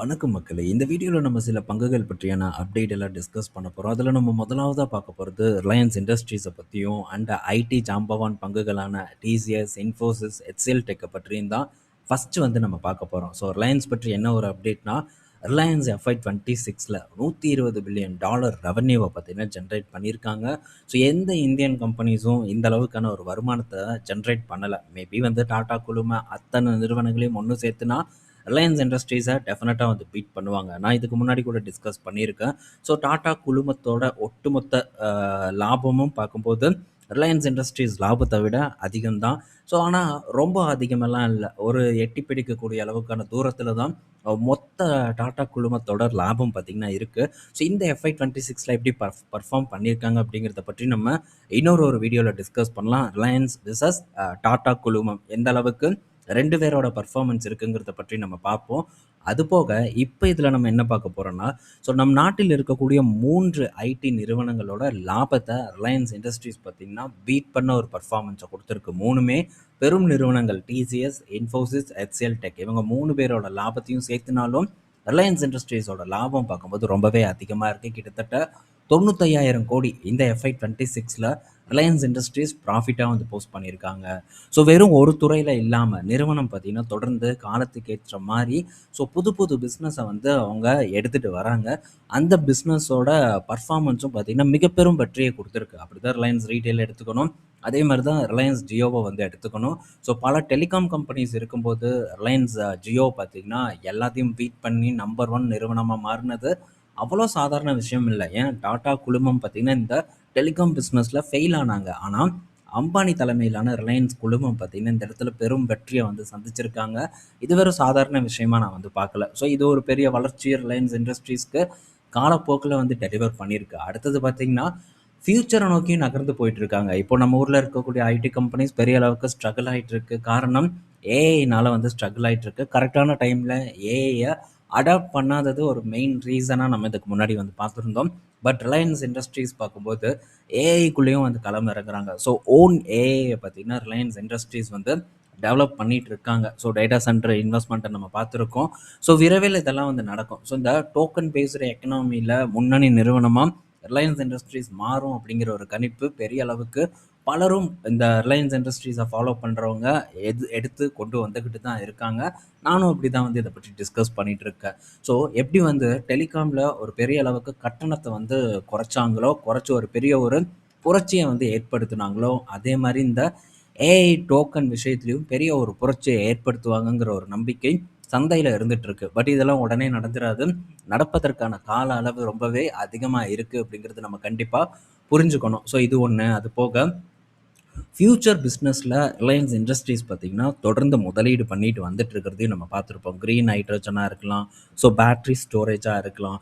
வணக்கம் மக்களே! இந்த வீடியோல நம்ம சில பங்குகள் பற்றியான அப்டேட் எல்லாம் டிஸ்கஸ் பண்ண போறோம். அதுல நம்ம முதலாவதா பார்க்க போறது ரிலையன்ஸ் இண்டஸ்ட்ரீஸ பத்தியும் and IT Jambavan பங்குகளான TCS, Infosys, HCL டெக்க பற்றியும் தான் ஃபர்ஸ்ட் வந்து நம்ம பார்க்க போறோம். ஸோ ரிலையன்ஸ் பற்றி என்ன ஒரு அப்டேட்னா, ரிலையன்ஸ் FY 26ல $120 பில்லியன் ரெவென்யூவ பார்த்தீங்கன்னா ஜெனரேட் பண்ணியிருக்காங்க. ஸோ எந்த இந்தியன் கம்பெனிஸும் இந்த அளவுக்கான ஒரு வருமானத்த ஜெனரேட் பண்ணல. மேபி வந்து டாடா குழும அத்தனை நிறுவனங்களையும் ஒண்ணு சேர்த்துனா ரிலையன்ஸ் இண்டஸ்ட்ரீஸை டெஃபினட்டாக வந்து பீட் பண்ணுவாங்க. நான் இதுக்கு முன்னாடி கூட டிஸ்கஸ் பண்ணியிருக்கேன். ஸோ டாடா குழுமத்தோட ஒட்டுமொத்த லாபமும் பார்க்கும்போது ரிலையன்ஸ் இண்டஸ்ட்ரீஸ் லாபத்தை விட அதிகம்தான். ஸோ ஆனால் ரொம்ப அதிகமெல்லாம் இல்லை. ஒரு எட்டி பிடிக்கக்கூடிய அளவுக்கான தூரத்தில் தான் மொத்த டாடா குழுமத்தோட லாபம் பார்த்திங்கன்னா இருக்குது. ஸோ இந்த FY 26ல எப்படி பர்ஃபார்ம் பண்ணியிருக்காங்க அப்படிங்கிறத பற்றி நம்ம இன்னொரு வீடியோவில் டிஸ்கஸ் பண்ணலாம். ரிலையன்ஸ் விசஸ் டாடா குழுமம் எந்த அளவுக்கு 2 பேரோட பர்ஃபார்மன்ஸ் இருக்குங்கிறத பற்றி நம்ம பார்ப்போம். அதுபோக இப்போ இதில் நம்ம என்ன பார்க்க போகிறோம்னா, ஸோ நம் நாட்டில் இருக்கக்கூடிய 3 ஐடி நிறுவனங்களோட லாபத்தை ரிலையன்ஸ் இண்டஸ்ட்ரீஸ் பார்த்திங்கன்னா பீட் பண்ண ஒரு பர்ஃபார்மன்ஸை கொடுத்துருக்கு. 3மே பெரும் நிறுவனங்கள் டிசிஎஸ், இன்ஃபோசிஸ், HCL டெக் இவங்க 3 பேரோட லாபத்தையும் சேர்த்துனாலும் ரிலையன்ஸ் இண்டஸ்ட்ரீஸோட லாபம் பார்க்கும்போது ரொம்பவே அதிகமாக இருக்குது. கிட்டத்தட்ட 95,000 கோடி இந்த FY 26ல ரிலையன்ஸ் இண்டஸ்ட்ரீஸ் ப்ராஃபிட்டாக வந்து போஸ்ட் பண்ணியிருக்காங்க. ஸோ வெறும் ஒரு துறையில் இல்லாமல் நிறுவனம் பார்த்திங்கன்னா தொடர்ந்து காலத்துக்கு ஏற்ற மாதிரி புது புது பிஸ்னஸை வந்து அவங்க எடுத்துகிட்டு வராங்க. அந்த பிஸ்னஸோட பர்ஃபார்மன்ஸும் பார்த்திங்கன்னா மிக பெரும் வெற்றியை கொடுத்துருக்கு. அப்படி தான் ரிலையன்ஸ் ரீட்டெயில் எடுத்துக்கணும். அதே மாதிரி தான் ரிலையன்ஸ் ஜியோவை வந்து எடுத்துக்கணும். ஸோ பல டெலிகாம் கம்பெனிஸ் இருக்கும்போது ரிலையன்ஸ் ஜியோ பார்த்திங்கன்னா எல்லாத்தையும் பீட் பண்ணி நம்பர் 1 நிறுவனமாக மாறினது அவ்வளோ சாதாரண விஷயம் இல்லை. ஏன் டாடா குழுமம் பார்த்திங்கன்னா இந்த டெலிகாம் பிஸ்னஸில் ஃபெயில் ஆனாங்க. ஆனால் அம்பானி தலைமையிலான ரிலையன்ஸ் குழுமம் பார்த்திங்கன்னா இந்த இடத்துல பெரும் வெற்றியை வந்து சந்திச்சிருக்காங்க. இது வெறும் சாதாரண விஷயமா நான் வந்து பார்க்கல. ஸோ இது ஒரு பெரிய வளர்ச்சி ரிலையன்ஸ் இண்டஸ்ட்ரீஸ்க்கு காலப்போக்கில் வந்து டெலிவர் பண்ணியிருக்கு. அடுத்தது பார்த்திங்கன்னா ஃப்யூச்சரை நோக்கியும் நகர்ந்து போயிட்டு இருக்காங்க. இப்போ நம்ம ஊரில் இருக்கக்கூடிய ஐடி கம்பெனிஸ் பெரிய அளவுக்கு ஸ்ட்ரகிள் ஆகிட்டு இருக்கு. காரணம் ஏஐனால வந்து ஸ்ட்ரகிள் ஆகிட்டு இருக்கு. கரெக்டான டைமில் ஏஐயை அடாப்ட் பண்ணாதது ஒரு மெயின் ரீசனாக நம்ம இதுக்கு முன்னாடி வந்து பார்த்துருந்தோம். பட் ரிலையன்ஸ் இண்டஸ்ட்ரீஸ் பார்க்கும்போது ஏஐக்குள்ளேயும் வந்து களம் இறங்குறாங்க. ஸோ ஓன் ஏஐயை பார்த்திங்கன்னா ரிலையன்ஸ் இண்டஸ்ட்ரீஸ் வந்து டெவலப் பண்ணிகிட்டு இருக்காங்க. ஸோ டேட்டா சென்டர் இன்வெஸ்ட்மெண்ட்டை நம்ம பார்த்துருக்கோம். ஸோ விரைவில் இதெல்லாம் வந்து நடக்கும். ஸோ இந்த டோக்கன் பேஸ்டு எக்கனாமியில் முன்னணி நிறுவனமாக ரிலையன்ஸ் இண்டஸ்ட்ரீஸ் மாறும் அப்படிங்கிற ஒரு கணிப்பு பெரிய அளவுக்கு பலரும் இந்த ரிலையன்ஸ் இண்டஸ்ட்ரீஸை ஃபாலோ பண்ணுறவங்க எடுத்து கொண்டு வந்துக்கிட்டு தான் இருக்காங்க. நானும் அப்படி தான் வந்து இதை பற்றி டிஸ்கஸ் பண்ணிகிட்டு இருக்கேன். ஸோ எப்படி வந்து டெலிகாமில் ஒரு பெரிய அளவுக்கு கட்டணத்தை வந்து குறைச்சி ஒரு பெரிய ஒரு புரட்சியை வந்து ஏற்படுத்தினாங்களோ, அதே மாதிரி இந்த ஏஐ டோக்கன் விஷயத்துலையும் பெரிய ஒரு புரட்சியை ஏற்படுத்துவாங்கங்கிற ஒரு நம்பிக்கை சந்தையில் இருந்துட்டு இருக்கு. பட் இதெல்லாம் உடனே நடந்துராது. நடப்பதற்கான கால அளவு ரொம்பவே அதிகமாக இருக்குது அப்படிங்கிறது நம்ம கண்டிப்பாக புரிஞ்சுக்கணும். ஸோ இது ஒன்று. அது போக ஃப்யூச்சர் பிஸ்னஸில் ரிலையன்ஸ் இண்டஸ்ட்ரீஸ் பார்த்திங்கன்னா தொடர்ந்து முதலீடு பண்ணிட்டு வந்துட்டு இருக்கிறதையும் நம்ம பார்த்துருப்போம். க்ரீன் ஹைட்ரஜனாக இருக்கலாம், ஸோ பேட்ரி ஸ்டோரேஜாக இருக்கலாம்,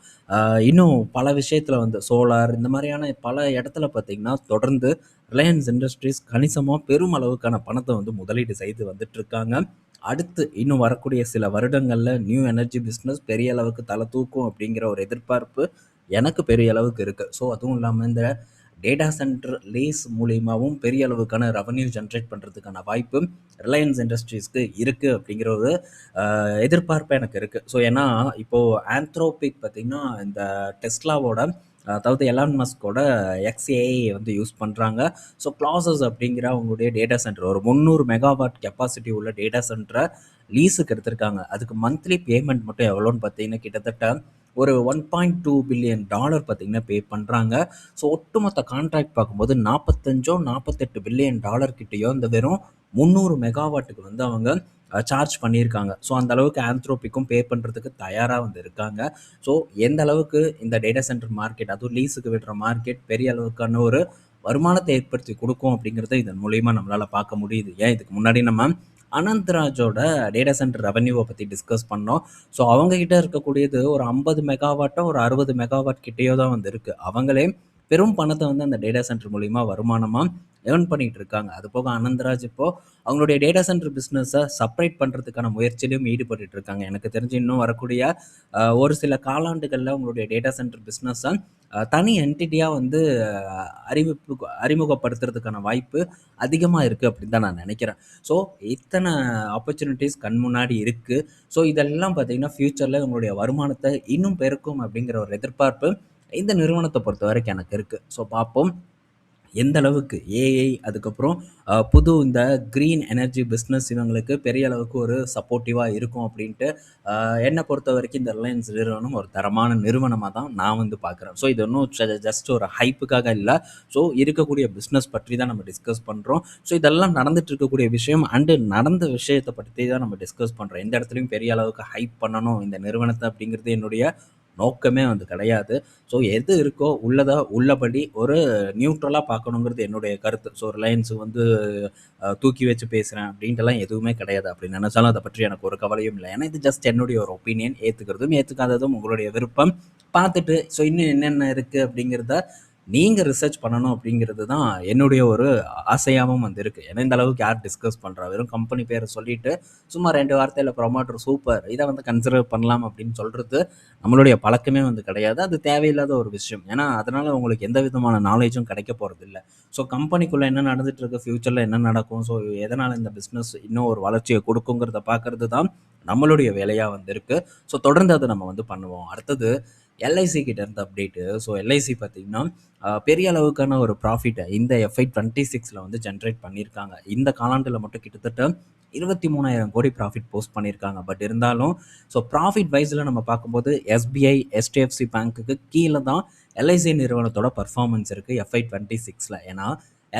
இன்னும் பல விஷயத்தில் வந்து சோலார் இந்த மாதிரியான பல இடத்துல பார்த்திங்கன்னா தொடர்ந்து ரிலையன்ஸ் இண்டஸ்ட்ரீஸ் கணிசமாக பெரும் அளவுக்கான பணத்தை வந்து முதலீடு செய்து வந்துட்டுருக்காங்க. அடுத்து இன்னும் வரக்கூடிய சில வருடங்களில் நியூ எனர்ஜி பிஸ்னஸ் பெரிய அளவுக்கு தலை தூக்கும் அப்படிங்கிற ஒரு எதிர்பார்ப்பு எனக்கு பெரிய அளவுக்கு இருக்குது. ஸோ அதுவும் இல்லாமல் இந்த டேட்டா சென்டர் லீஸ் மூலியமாகவும் பெரிய அளவுக்கான ரெவன்யூ ஜென்ரேட் பண்ணுறதுக்கான வாய்ப்பு ரிலையன்ஸ் இண்டஸ்ட்ரீஸ்க்கு இருக்குது அப்படிங்கிற ஒரு எதிர்பார்ப்பு எனக்கு இருக்குது. ஸோ ஏன்னா இப்போது ஆந்த்ரோபிக் பார்த்திங்கன்னா இந்த டெஸ்லாவோட அதாவது எலான் மஸ்கோட XAI வந்து யூஸ் பண்ணுறாங்க. ஸோ ப்ளாசஸ் அப்படிங்கிற அவங்களுடைய டேட்டா சென்டர் ஒரு 300 மெகாவாட் கெப்பாசிட்டி உள்ள டேட்டா சென்டரை லீஸுக்கு எடுத்திருக்காங்க. அதுக்கு மந்த்லி பேமெண்ட் மட்டும் எவ்வளோன்னு பார்த்தீங்கன்னா கிட்டத்தட்ட ஒரு $1.2 பில்லியன் பார்த்திங்கன்னா பே பண்ணுறாங்க. ஸோ ஒட்டுமொத்த கான்ட்ராக்ட் பார்க்கும்போது 48 பில்லியன் கிட்டேயோ இந்த வெறும் 300 மெகாவாட்டுக்கு வந்து அவங்க சார்ஜ் பண்ணியிருக்காங்க. ஸோ அந்த அளவுக்கு ஆந்த்ரோபிக்கும் பே பண்ணுறதுக்கு தயாராக வந்து இருக்காங்க. ஸோ எந்த அளவுக்கு இந்த டேட்டா சென்டர் மார்க்கெட் அதுவும் லீஸுக்கு விடுற மார்க்கெட் பெரிய அளவுக்கான ஒரு வருமானத்தை ஏற்படுத்தி கொடுக்கும் அப்படிங்கிறத இதன் மூலிமா நம்மளால் பார்க்க முடியுது. ஏன் இதுக்கு முன்னாடி நம்ம அனந்த்ராஜோட டேட்டா சென்டர் ரெவன்யூவை பற்றி டிஸ்கஸ் பண்ணோம். ஸோ அவங்கக்கிட்ட இருக்கக்கூடியது ஒரு 50 மெகாவாட்டோ ஒரு 60 மெகாவாட் கிட்டேயோ தான் வந்து இருக்குது. அவங்களே பெரும் பணத்தை வந்து அந்த டேட்டா சென்டர் மூலியமா வருமானமா ஏர்ன் பண்ணிட்டு இருக்காங்க. அது போக அனந்தராஜ் இப்போ அவங்களுடைய டேட்டா சென்டர் பிஸ்னஸை செப்பரேட் பண்ணுறதுக்கான முயற்சியிலும் ஈடுபட்டு இருக்காங்க. எனக்கு தெரிஞ்சு இன்னும் வரக்கூடிய ஒரு சில காலாண்டுகளில் உங்களுடைய டேட்டா சென்டர் பிஸ்னஸை தனி என்டிட்டியாக வந்து அறிமுகப்படுத்துறதுக்கான வாய்ப்பு அதிகமாக இருக்குது அப்படின்னு தான் நான் நினைக்கிறேன். ஸோ இத்தனை ஆப்பர்ச்சுனிட்டிஸ் கண் முன்னாடி இருக்குது. ஸோ இதெல்லாம் பார்த்தீங்கன்னா ஃப்யூச்சரில் உங்களுடைய வருமானத்தை இன்னும் பெருக்கும் அப்படிங்கிற ஒரு எதிர்பார்ப்பு இந்த நிறுவனத்தை பொறுத்த வரைக்கும் எனக்கு இருக்குது. ஸோ பார்ப்போம் எந்த அளவுக்கு ஏஐ அதுக்கப்புறம் புது இந்த க்ரீன் எனர்ஜி பிஸ்னஸ் இவங்களுக்கு பெரிய அளவுக்கு ஒரு சப்போர்ட்டிவாக இருக்கும் அப்படின்ட்டு என்னை பொறுத்த வரைக்கும் இந்த ரிலையன்ஸ் நிறுவனம் ஒரு தரமான நிறுவனமாக தான் நான் வந்து பார்க்குறேன். ஸோ இது ஒன்றும் ஜஸ்ட் ஒரு ஹைப்புக்காக இல்லை. ஸோ இருக்கக்கூடிய பிஸ்னஸ் பற்றி தான் நம்ம டிஸ்கஸ் பண்ணுறோம். ஸோ இதெல்லாம் நடந்துட்டு இருக்கக்கூடிய விஷயம் அண்டு நடந்த விஷயத்தை பற்றி தான் நம்ம டிஸ்கஸ் பண்ணுறோம். எந்த இடத்துலையும் பெரிய அளவுக்கு ஹைப் பண்ணணும் இந்த நிறுவனத்தை அப்படிங்கிறது என்னுடைய நோக்கமே வந்து கிடையாது. ஸோ எது இருக்கோ உள்ளபடி ஒரு நியூட்ரலாக பார்க்கணுங்கிறது என்னுடைய கருத்து. ஸோ ரிலையன்ஸு வந்து தூக்கி வச்சு பேசுகிறேன் அப்படின்ட்டுலாம் எதுவுமே கிடையாது. அப்படி நினச்சாலும் அதை பற்றி எனக்கு ஒரு கவலையும் இல்லை. ஏன்னா இது ஜஸ்ட் என்னுடைய ஒரு ஒப்பீனியன். ஏற்றுக்கிறதும் ஏற்றுக்காததும் உங்களுடைய விருப்பம். பார்த்துட்டு ஸோ இன்னும் என்னென்ன இருக்குது அப்படிங்கிறத நீங்கள் ரிசர்ச் பண்ணணும் அப்படிங்கிறது தான் என்னுடைய ஒரு ஆசையாகவும் வந்து இருக்குது. ஏன்னா இந்த அளவுக்கு யார் டிஸ்கஸ் பண்ணுறா? வெறும் கம்பெனி பேரை சொல்லிவிட்டு சும்மா 2 வார்த்தையில் ப்ரொமோட்டர் சூப்பர் இதை வந்து கன்சிடர் பண்ணலாம் அப்படின்னு சொல்கிறது நம்மளுடைய பழக்கமே வந்து கிடையாது. அது தேவையில்லாத ஒரு விஷயம். ஏன்னா அதனால் உங்களுக்கு எந்த விதமான நாலேஜும் கிடைக்க போகிறது இல்லை. ஸோ கம்பெனிக்குள்ளே என்ன நடந்துட்டு இருக்கு, ஃப்யூச்சரில் என்ன நடக்கும், ஸோ எதனால் இந்த பிஸ்னஸ் இன்னும் ஒரு வளர்ச்சியை கொடுக்குங்கிறத பார்க்கறது தான் நம்மளுடைய வேலையாக வந்து இருக்குது. ஸோ தொடர்ந்து அதை நம்ம வந்து பண்ணுவோம். அடுத்தது எல்ஐசி கிட்ட இருந்த அப்டேட்டு. ஸோ எல்ஐசி பார்த்தீங்கன்னா பெரிய அளவுக்கான ஒரு ப்ராஃபிட்டை இந்த FY 26 வந்து ஜென்ரேட் பண்ணியிருக்காங்க. இந்த காலாண்டில் மட்டும் கிட்டத்தட்ட 23,000 கோடி ப்ராஃபிட் போஸ்ட் பண்ணியிருக்காங்க. பட் இருந்தாலும் ஸோ ப்ராஃபிட் வைஸில் நம்ம பார்க்கும்போது SBI HDFC பேங்க்குக்கு கீழே தான் எல்ஐசி நிறுவனத்தோட பர்ஃபார்மன்ஸ் இருக்குது FY 26. ஏன்னா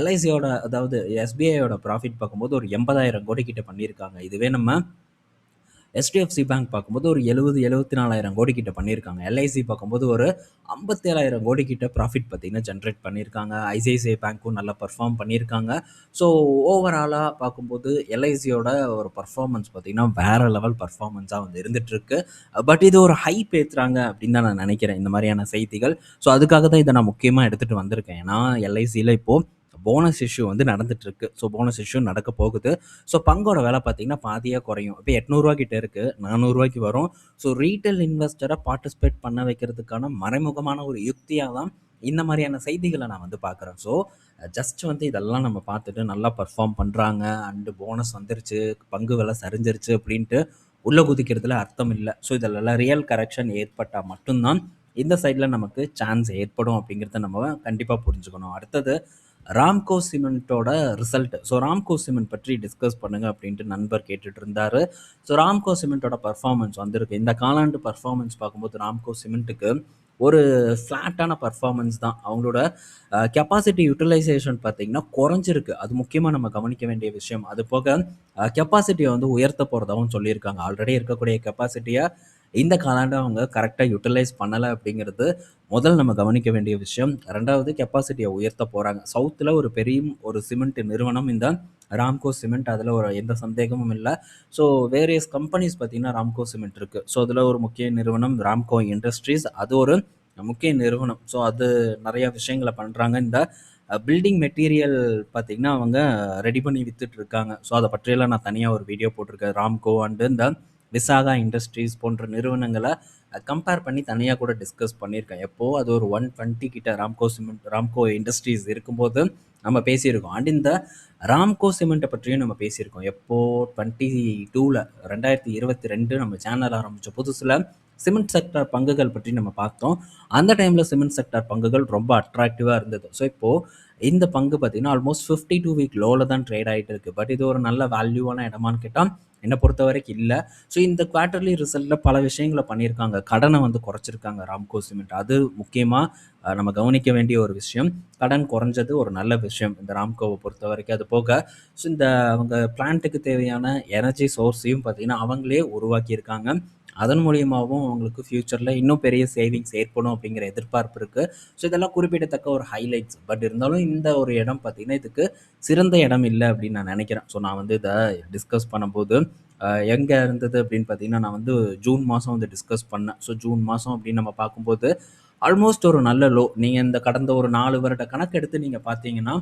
எல்ஐசியோட அதாவது SBIயோட ப்ராஃபிட் பார்க்கும்போது ஒரு 80,000 கோடி கிட்ட பண்ணியிருக்காங்க. இதுவே நம்ம HDFC பேங்க் பார்க்கும்போது ஒரு 74,000 கோடி கிட்ட பண்ணியிருக்காங்க. எல்ஐசி பார்க்கும்போது ஒரு 57,000 கோடி கிட்ட ப்ராஃபிட் பார்த்தீங்கன்னா ஜென்ரேட் பண்ணியிருக்காங்க. ICICI பேங்க்கும் நல்லா பர்ஃபார்ம் பண்ணியிருக்காங்க. ஸோ ஓவராலாக பார்க்கும்போது எல்ஐசியோட ஒரு பர்ஃபார்மன்ஸ் பார்த்தீங்கன்னா வேறு லெவல் பர்ஃபார்மன்ஸாக வந்து இருந்துகிட்ருக்கு. பட் இது ஒரு ஹைப் ஏற்றுறாங்க அப்படின்னு தான் நான் நினைக்கிறேன் இந்த மாதிரியான செய்திகள். ஸோ அதுக்காக தான் இதை நான் முக்கியமாக எடுத்துகிட்டு வந்திருக்கேன். ஏன்னா எல்ஐசியில் இப்போது போனஸ் இஷ்யூ வந்து நடந்துட்டுருக்கு. ஸோ போனஸ் இஷ்யூ நடக்க போகுது. ஸோ பங்கோட விலை பார்த்தீங்கன்னா பாதியாக குறையும். இப்போ 800 கிட்ட இருக்குது, 400 வரும். ஸோ ரீட்டைல் இன்வெஸ்டரை பார்ட்டிசிபேட் பண்ண வைக்கிறதுக்கான மறைமுகமான ஒரு யுக்தியாக தான் இந்த மாதிரியான செய்திகளை நான் வந்து பார்க்குறேன். ஸோ ஜஸ்ட் வந்து இதெல்லாம் நம்ம பார்த்துட்டு நல்லா பர்ஃபார்ம் பண்ணுறாங்க அண்டு போனஸ் வந்துருச்சு, பங்கு விலை சரிஞ்சிருச்சு அப்படின்ட்டு உள்ளே குதிக்கிறதுல அர்த்தம் இல்லை. ஸோ இதெல்லாம் ரியல் கரெக்ஷன் ஏற்பட்டால் மட்டும்தான் இந்த சைடில் நமக்கு சான்ஸ் ஏற்படும் அப்படிங்கிறத நம்ம கண்டிப்பாக புரிஞ்சுக்கணும். அடுத்தது ராம்கோ சிமெண்ட்டோட ரிசல்ட். ஸோ ராம்கோ சிமெண்ட் பற்றி டிஸ்கஸ் பண்ணுங்க அப்படின்ட்டு நண்பர் கேட்டுட்டு இருந்தாரு. ஸோ ராம்கோ சிமெண்ட்டோட பர்ஃபார்மன்ஸ் வந்திருக்கு. இந்த காலாண்டு பர்ஃபார்மன்ஸ் பார்க்கும்போது ராம்கோ சிமெண்ட்டுக்கு ஒரு ஃப்ளாட்டான பர்ஃபார்மன்ஸ் தான். அவங்களோட கெப்பாசிட்டி யூட்டிலைசேஷன் பார்த்தீங்கன்னா குறைஞ்சிருக்கு. அது முக்கியமாக நம்ம கவனிக்க வேண்டிய விஷயம். அது போக கெப்பாசிட்டியை வந்து உயர்த்த போகிறதாகவும் சொல்லியிருக்காங்க. ஆல்ரெடி இருக்கக்கூடிய கெப்பாசிட்டியை இந்த காலாண்டு அவங்க கரெக்டாக யூட்டிலைஸ் பண்ணலை அப்படிங்கிறது முதல் நம்ம கவனிக்க வேண்டிய விஷயம். 2வது கெப்பாசிட்டியை உயர்த்த போகிறாங்க. சவுத்தில் ஒரு பெரிய ஒரு சிமெண்ட் நிறுவனம் இந்த ராம்கோ சிமெண்ட். அதில் ஒரு எந்த சந்தேகமும் இல்லை. ஸோ வேரியஸ் கம்பெனிஸ் பார்த்திங்கன்னா ராம்கோ சிமெண்ட் இருக்குது. ஸோ அதில் ஒரு முக்கிய நிறுவனம் ராம்கோ இண்டஸ்ட்ரீஸ். அது ஒரு முக்கிய நிறுவனம். ஸோ அது நிறைய விஷயங்களை பண்ணுறாங்க. இந்த பில்டிங் மெட்டீரியல் பார்த்திங்கன்னா அவங்க ரெடி பண்ணி வித்துட்டு இருக்காங்க. ஸோ அதை பற்றியெல்லாம் நான் தனியாக ஒரு வீடியோ போட்டிருக்கேன். ராம்கோ அண்டு இந்த விசாகா இண்டஸ்ட்ரீஸ் போன்ற நிறுவனங்களை கம்பேர் பண்ணி தனியாக கூட டிஸ்கஸ் பண்ணியிருக்கேன். எப்போது அது ஒரு 120 கிட்ட ராம்கோ இண்டஸ்ட்ரீஸ் இருக்கும்போது நம்ம பேசியிருக்கோம். அண்ட் இந்த ராம்கோ சிமெண்ட்டை பற்றியும் நம்ம பேசியிருக்கோம். எப்போது 22 2022 நம்ம சேனல் ஆரம்பித்த புதுசில் சிமெண்ட் செக்டார் பங்குகள் பற்றி நம்ம பார்த்தோம். அந்த டைமில் சிமெண்ட் செக்டார் பங்குகள் ரொம்ப அட்ராக்டிவாக இருந்தது. ஸோ இப்போது இந்த பங்கு பார்த்திங்கன்னா ஆல்மோஸ்ட் 52 வீக் லோவில் தான் ட்ரேட் ஆகிட்டு இருக்குது. பட் இது ஒரு நல்ல வேல்யூவான இடமான்னு கேட்டால் என்னை பொறுத்த வரைக்கும் இல்லை. ஸோ இந்த குவார்ட்டர்லி ரிசல்ட்டில் பல விஷயங்களை பண்ணியிருக்காங்க. கடனை வந்து குறைச்சிருக்காங்க ராம்கோ சிமெண்ட். அது முக்கியமாக நம்ம கவனிக்க வேண்டிய ஒரு விஷயம். கடன் குறைஞ்சது ஒரு நல்ல விஷயம் இந்த ராம்கோவை பொறுத்த வரைக்கும். அது போக ஸோ இந்த அவங்க பிளான்ட்டுக்கு தேவையான எனர்ஜி சோர்ஸையும் பார்த்திங்கன்னா அவங்களே உருவாக்கியிருக்காங்க. அதன் மூலியமாகவும் அவங்களுக்கு ஃப்யூச்சரில் இன்னும் பெரிய சேவிங்ஸ் ஏற்படும் அப்படிங்கிற எதிர்பார்ப்பு இருக்குது. ஸோ இதெல்லாம் குறிப்பிடத்தக்க ஒரு ஹைலைட்ஸ். பட் இருந்தாலும் இந்த ஒரு இடம் பார்த்திங்கன்னா இதுக்கு சிறந்த இடம் இல்லை அப்படின்னு நான் நினைக்கிறேன். ஸோ நான் வந்து இதை டிஸ்கஸ் பண்ணும்போது எங்கே இருந்தது அப்படின்னு பார்த்தீங்கன்னா நான் வந்து ஜூன் மாதம் வந்து டிஸ்கஸ் பண்ணேன். ஸோ ஜூன் மாதம் அப்படின்னு நம்ம பார்க்கும்போது ஆல்மோஸ்ட் ஒரு நல்ல லோ. நீங்கள் இந்த கடந்த ஒரு 4 வருட கணக்கெடுத்து நீங்கள் பார்த்தீங்கன்னா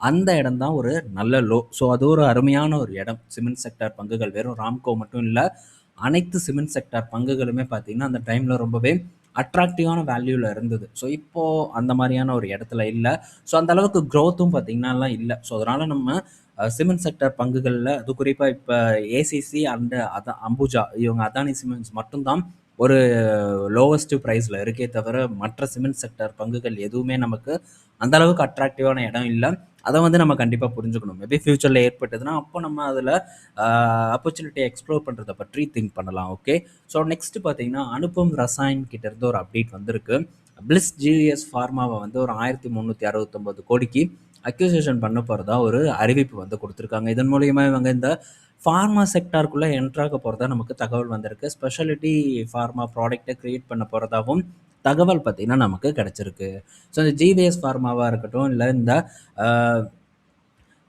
அந்த இடம் தான் ஒரு நல்ல லோ. ஸோ அது ஒரு அருமையான ஒரு இடம். சிமெண்ட் செக்டார் பங்குகள் வெறும் ராம்கோ மட்டும் இல்லை, அனைத்து சிமெண்ட் செக்டார் பங்குகளுமே பார்த்தீங்கன்னா அந்த டைமில் ரொம்பவே அட்ராக்டிவான வேல்யூவில் இருந்தது. ஸோ இப்போது அந்த மாதிரியான ஒரு இடத்துல இல்லை. ஸோ அந்த அளவுக்கு க்ரோத்தும் பார்த்தீங்கன்னாலாம் இல்லை. ஸோ அதனால் நம்ம சிமெண்ட் செக்டார் பங்குகளில் அது குறிப்பாக இப்போ ஏசிசி அண்ட் அம்புஜா இவங்க அதானி சிமெண்ட்ஸ் மட்டும்தான் ஒரு லோவஸ்ட் ப்ரைஸில் இருக்கே தவிர மற்ற சிமெண்ட் செக்டார் பங்குகள் எதுவுமே நமக்கு அந்த அளவுக்கு அட்ராக்டிவான இடம் இல்லை. அதை வந்து நம்ம கண்டிப்பாக புரிஞ்சுக்கணும். மேபி ஃப்யூச்சரில் ஏற்பட்டதுன்னா அப்போ நம்ம அதில் ஆப்பர்ச்சுனிட்டியை எக்ஸ்ப்ளோர் பண்ணுறதை பற்றி திங்க் பண்ணலாம். ஓகே, ஸோ நெக்ஸ்ட் பார்த்தீங்கன்னா அனுபம் ரசாயன் கிட்ட இருந்து ஒரு அப்டேட் வந்திருக்கு. பிளிஸ் ஜிவிஎஸ் ஃபார்மாவை வந்து ஒரு 1369 கோடிக்கு அக்யூசேஷன் பண்ண போகிறதா ஒரு அறிவிப்பு வந்து கொடுத்துருக்காங்க. இதன் மூலியமாக இவங்க இந்த ஃபார்மா செக்டாருக்குள்ளே என்ட்ராக போகிறதா நமக்கு தகவல் வந்திருக்கு. ஸ்பெஷாலிட்டி ஃபார்மா ப்ராடக்ட்டை க்ரியேட் பண்ண போகிறதாகவும் தகவல் பார்த்திங்கன்னா நமக்கு கிடச்சிருக்கு. ஸோ இந்த ஜிவிஎஸ் ஃபார்மாவாக இருக்கட்டும், இல்லை இந்த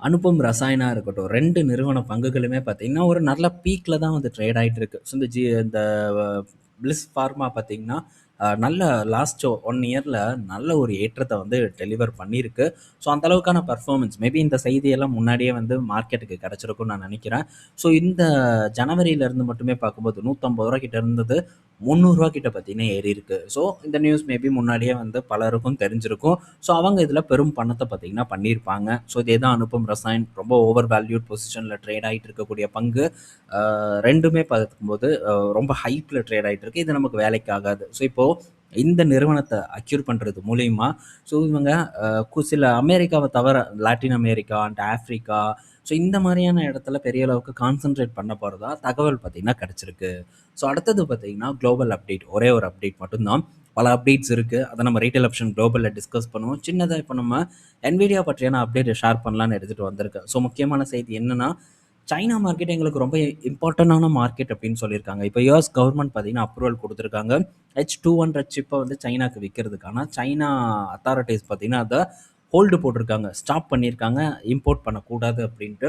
அனுபம் ரசாயனா இருக்கட்டும், 2 நிறுவன பங்குகளுமே பார்த்திங்கன்னா ஒரு நல்ல பீக்கில் தான் வந்து ட்ரேட் ஆகிட்டு இருக்கு. ஸோ இந்த பிளிஸ் ஃபார்மா பார்த்திங்கன்னா நல்ல லாஸ்ட் 1 இயரில் நல்ல ஒரு ஏற்றத்தை வந்து டெலிவர் பண்ணியிருக்கு. ஸோ அந்த அளவுக்கான பர்ஃபார்மன்ஸ் மேபி இந்த செய்தியெல்லாம் முன்னாடியே வந்து மார்க்கெட்டுக்கு கிடச்சிருக்குன்னு நான் நினைக்கிறேன். ஸோ இந்த ஜனவரியிலேருந்து மட்டுமே பார்க்கும்போது ரூ. 150 கிட்ட இருந்தது ரூ. 300 கிட்ட பார்த்தீங்கன்னா ஏறி இருக்கு. ஸோ இந்த நியூஸ் மேபி முன்னாடியே வந்து பலருக்கும் தெரிஞ்சிருக்கும். ஸோ அவங்க இதில் பெரும் பணத்தை பார்த்தீங்கன்னா பண்ணியிருப்பாங்க. ஸோ இதே தான் அனுபம் ரசாயன் ரொம்ப ஓவர் வேல்யூட் பொசிஷனில் ட்ரேட் ஆகிட்டு இருக்கக்கூடிய பங்கு. ரெண்டுமே பார்க்கும்போது ரொம்ப ஹைப்பில் ட்ரேட் ஆகிட்டு இருக்கு. இது நமக்கு வேலைக்கு ஆகாது. ஸோ இப்போது இந்த நிறுவனத்தை அக்யூர் பண்ணுறது மூலிமா ஸோ இவங்க சில அமெரிக்காவை தவிர Latin America and Africa so இந்த மாதிரியான இடத்துல பெரிய அளவுக்கு கான்சென்ட்ரேட் பண்ண போகிறதா தகவல் பார்த்திங்கன்னா கிடச்சிருக்கு. ஸோ அடுத்தது பார்த்திங்கன்னா குளோபல் அப்டேட். ஒரே ஒரு அப்டேட் மட்டும்தான். பல அப்டேட்ஸ் இருக்குது. அதை நம்ம ரீட்டைல் ஆப்ஷன் குளோபலில் டிஸ்கஸ் பண்ணுவோம். சின்னதாக இப்போ நம்ம என்விடியா பற்றியான அப்டேட்டை ஷேர் பண்ணலான்னு எடுத்துகிட்டு வந்திருக்கேன். ஸோ முக்கியமான செய்தி என்னென்னா, சைனா மார்க்கெட் எங்களுக்கு ரொம்ப இம்பார்ட்டண்டான மார்க்கெட் அப்படின்னு சொல்லியிருக்காங்க. இப்போ யூஎஸ் கவர்மெண்ட் பார்த்தீங்கன்னா அப்ரூவல் கொடுத்துருக்காங்க. H200 சிப்பை வந்து சைனாக்கு விற்கிறதுக்கான சைனா அத்தாரிட்டிஸ் பார்த்தீங்கன்னா அதை ஹோல்டு போட்டிருக்காங்க, ஸ்டாப் பண்ணியிருக்காங்க, இம்போர்ட் பண்ணக்கூடாது அப்படின்ட்டு.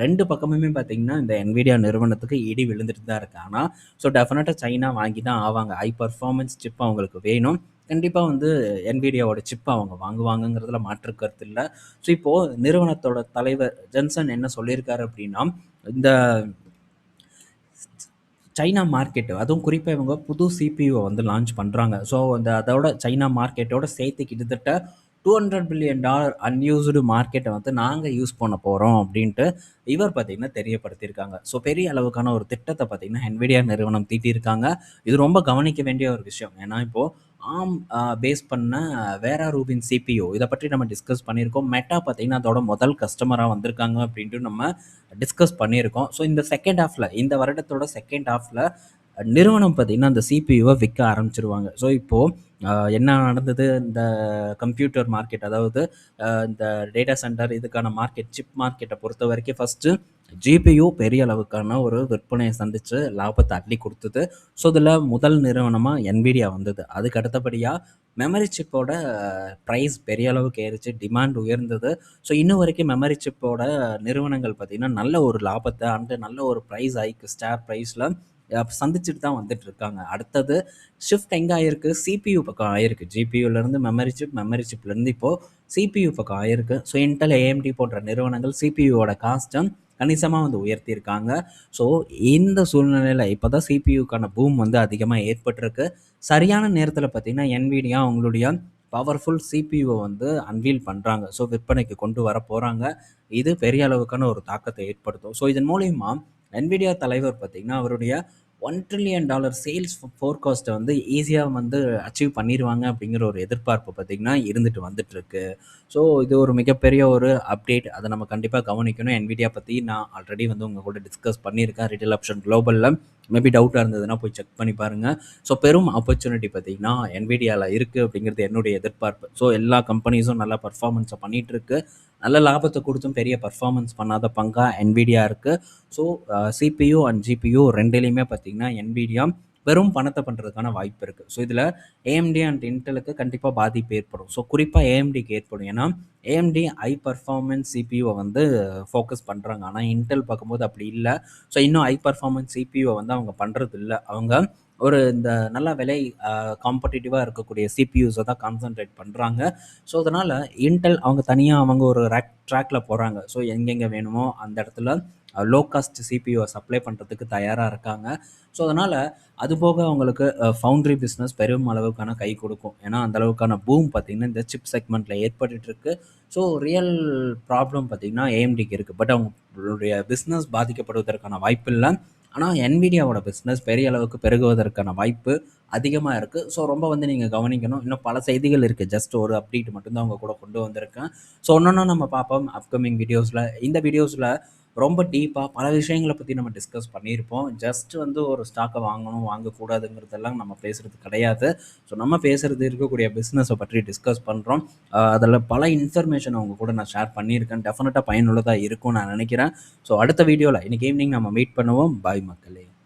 2 பக்கமுமே பார்த்தீங்கன்னா இந்த என்விடியா நிறுவனத்துக்கு இடி விழுந்துட்டு தான் இருக்கு. ஆனால் ஸோ டெஃபினட்டாக சைனா வாங்கி தான் ஆவாங்க. ஹை பர்ஃபார்மன்ஸ் சிப் அவங்களுக்கு வேணும். கண்டிப்பாக வந்து என்விடியாவோட சிப்பை அவங்க வாங்குவாங்கங்கிறதுல மாற்று கருத்து இல்லை. ஸோ இப்போது நிறுவனத்தோட தலைவர் ஜென்சன் என்ன சொல்லியிருக்காரு அப்படின்னா, இந்த சைனா மார்க்கெட் அதுவும் குறிப்பாக இவங்க புது சிபியூவை வந்து லான்ச் பண்ணுறாங்க. ஸோ அதோட சைனா மார்க்கெட்டோட சேர்த்து கிட்டத்தட்ட $200 பில்லியன் அன்யூஸ்டு மார்க்கெட்டை வந்து நாங்கள் யூஸ் பண்ண போகிறோம் அப்படின்ட்டு இவர் பார்த்திங்கன்னா தெரியப்படுத்தியிருக்காங்க. ஸோ பெரிய அளவுக்கான ஒரு திட்டத்தை பார்த்திங்கன்னா என்விடியா நிறுவனம் தீட்டியிருக்காங்க. இது ரொம்ப கவனிக்க வேண்டிய ஒரு விஷயம். ஏன்னா இப்போது ஆம் பேஸ் பண்ண வேரா ரூபின் சிபிஓ இதை பற்றி நம்ம டிஸ்கஸ் பண்ணியிருக்கோம். மெட்டா பார்த்திங்கன்னா அதோட முதல் கஸ்டமராக வந்திருக்காங்க அப்படின்ட்டு நம்ம டிஸ்கஸ் பண்ணியிருக்கோம். ஸோ இந்த செகண்ட் ஹாஃபில், இந்த வருடத்தோட செகண்ட் ஹாஃபில் நிறுவனம் பார்த்திங்கன்னா அந்த சிபியூவை விற்க ஆரம்பிச்சிருவாங்க. ஸோ இப்போது என்ன நடந்தது, இந்த கம்ப்யூட்டர் மார்க்கெட் அதாவது இந்த டேட்டா சென்டர் இதுக்கான மார்க்கெட், சிப் மார்க்கெட்டை பொறுத்த வரைக்கும் ஃபஸ்ட்டு ஜிபியு பெரிய அளவுக்கான ஒரு விற்பனையை சந்தித்து லாபத்தை அள்ளி கொடுத்தது. ஸோ இதில் முதல் நிறுவனமாக என்விடியா வந்தது. அதுக்கு அடுத்தபடியாக மெமரி சிப்போட ப்ரைஸ் பெரிய அளவுக்கு ஏறிச்சு, டிமாண்ட் உயர்ந்தது. ஸோ இன்னும் வரைக்கும் மெமரி சிப்போட நிறுவனங்கள் பார்த்திங்கன்னா நல்ல ஒரு லாபத்தை அண்டு நல்ல ஒரு ப்ரைஸ் ஹைக்கு ஸ்டார் ப்ரைஸில் சந்திச்சுட்டு தான் வந்துட்டு இருக்காங்க. அடுத்தது ஷிஃப்ட் எங்கே ஆயிருக்கு, சிபியு பக்கம் ஆயிருக்கு. ஜிபியூலேருந்து மெமரி சிப்லேருந்து இப்போது சிபியு பக்கம் ஆயிருக்கு. ஸோ இன்டெல், ஏஎம்டி போன்ற நிறுவனங்கள் சிபியூவோட காஸ்ட்டை கணிசமாக வந்து உயர்த்தியிருக்காங்க. ஸோ இந்த சூழ்நிலையில் இப்போ தான் சிபியூக்கான பூம் வந்து அதிகமாக ஏற்பட்டிருக்கு. சரியான நேரத்தில் பார்த்திங்கன்னா என்விடியா அவங்களுடைய பவர்ஃபுல் சிபியூவை வந்து அன்வீல் பண்ணுறாங்க. ஸோ விற்பனைக்கு கொண்டு வர போகிறாங்க. இது பெரிய அளவுக்கான ஒரு தாக்கத்தை ஏற்படுத்தும். ஸோ இதன் மூலிமா என்விடியா தலைவர் பார்த்திங்கன்னா அவருடைய $1 trillion சேல்ஸ் ஃபோர்காஸ்ட்டை வந்து ஈஸியாக வந்து அச்சீவ் பண்ணிடுவாங்க அப்படிங்கிற ஒரு எதிர்பார்ப்பு பார்த்திங்கன்னா இருந்துட்டு வந்துட்டுருக்கு. ஸோ இது ஒரு மிகப்பெரிய ஒரு அப்டேட். அதை நம்ம கண்டிப்பாக கவனிக்கணும். என்விடியா பற்றி நான் ஆல்ரெடி வந்து உங்கள் கூட டிஸ்கஸ் பண்ணியிருக்கேன் ரீட்டைல் ஆப்ஷன் குளோபலில். மேபி டவுட்டாக இருந்ததுன்னா போய் செக் பண்ணி பாருங்கள். ஸோ பெரும் ஆப்பர்ச்சுனிட்டி பார்த்திங்கன்னா என்விடியாவில் இருக்குது அப்படிங்கிறது என்னுடைய எதிர்பார்ப்பு. ஸோ எல்லா கம்பெனிஸும் நல்லா பர்ஃபார்மன்ஸை பண்ணிகிட்ருக்கு. நல்ல லாபத்தை கொடுத்தும் பெரிய பர்ஃபார்மன்ஸ் பண்ணாத பங்காக என்விடியா இருக்குது. ஸோ சிபியு அண்ட் ஜிபியு ரெண்டுலேயுமே பார்த்திங்கன்னா என்விடியா வெறும் பணத்தை பண்ணுறதுக்கான வாய்ப்பு இருக்குது. ஸோ இதில் ஏஎம்டி அண்ட் இன்டெலுக்கு கண்டிப்பாக பாதிப்பு ஏற்படும். ஸோ குறிப்பாக ஏஎம்டிக்கு ஏற்படும். ஏன்னா ஏஎம்டி ஹை பர்ஃபார்மன்ஸ் சிபியூவை வந்து ஃபோக்கஸ் பண்ணுறாங்க. ஆனால் இன்டெல் பார்க்கும்போது அப்படி இல்லை. ஸோ இன்னும் ஹை பர்ஃபார்மன்ஸ் சிபியூவை வந்து அவங்க பண்ணுறது இல்லை. அவங்க ஒரு இந்த நல்ல விலை காம்படிட்டிவாக இருக்கக்கூடிய சிபியூஸை தான் கான்சன்ட்ரேட் பண்ணுறாங்க. ஸோ அதனால் இன்டெல் அவங்க தனியாக அவங்க ஒரு ட்ராக்ல போகிறாங்க. ஸோ எங்கெங்கே வேணுமோ அந்த இடத்துல லோ காஸ்ட் சிபியூவை சப்ளை பண்ணுறதுக்கு தயாராக இருக்காங்க. ஸோ அதனால் அதுபோக அவங்களுக்கு ஃபவுண்ட்ரி பிஸ்னஸ் பெரும் அளவுக்கான கை கொடுக்கும். ஏன்னா அந்த அளவுக்கான பூம் பார்த்திங்கன்னா இந்த சிப் செக்மெண்ட்டில் ஏற்பட்டுருக்கு. ஸோ ரியல் ப்ராப்ளம் பார்த்திங்கன்னா ஏஎம்டிக்கு இருக்குது. பட் அவங்களுடைய பிஸ்னஸ் பாதிக்கப்படுவதற்கான வாய்ப்பு இல்லை. ஆனால் என்விடியாவோட பிஸ்னஸ் பெரிய அளவுக்கு பெருகுவதற்கான வாய்ப்பு அதிகமாக இருக்குது. ஸோ ரொம்ப வந்து நீங்கள் கவனிக்கணும். இன்னும் பல செய்திகள் இருக்குது. ஜஸ்ட் ஒரு அப்டேட் மட்டும்தான் அவங்க கூட கொண்டு வந்திருக்கேன். ஸோ ஒன்றொன்னா நம்ம பார்ப்போம் அப்கமிங் வீடியோஸில். இந்த வீடியோஸில் ரொம்ப டீப்பாக பல விஷயங்களை பற்றி நம்ம டிஸ்கஸ் பண்ணியிருப்போம். ஜஸ்ட் வந்து ஒரு ஸ்டாக்கை வாங்கணும் வாங்கக்கூடாதுங்கிறதெல்லாம் நம்ம பேசுகிறது கிடையாது. ஸோ நம்ம பேசுகிறது இருக்கக்கூடிய பிஸ்னஸை பற்றி டிஸ்கஸ் பண்ணுறோம். அதில் பல இன்ஃபர்மேஷன் அவங்க கூட நான் ஷேர் பண்ணியிருக்கேன். டெஃபினட்டாக பயனுள்ளதாக இருக்கும்னு நான் நினைக்கிறேன். ஸோ அடுத்த வீடியோவில் இன்றைக்கி ஈவினிங் நம்ம மீட் பண்ணுவோம். பாய் மக்களே.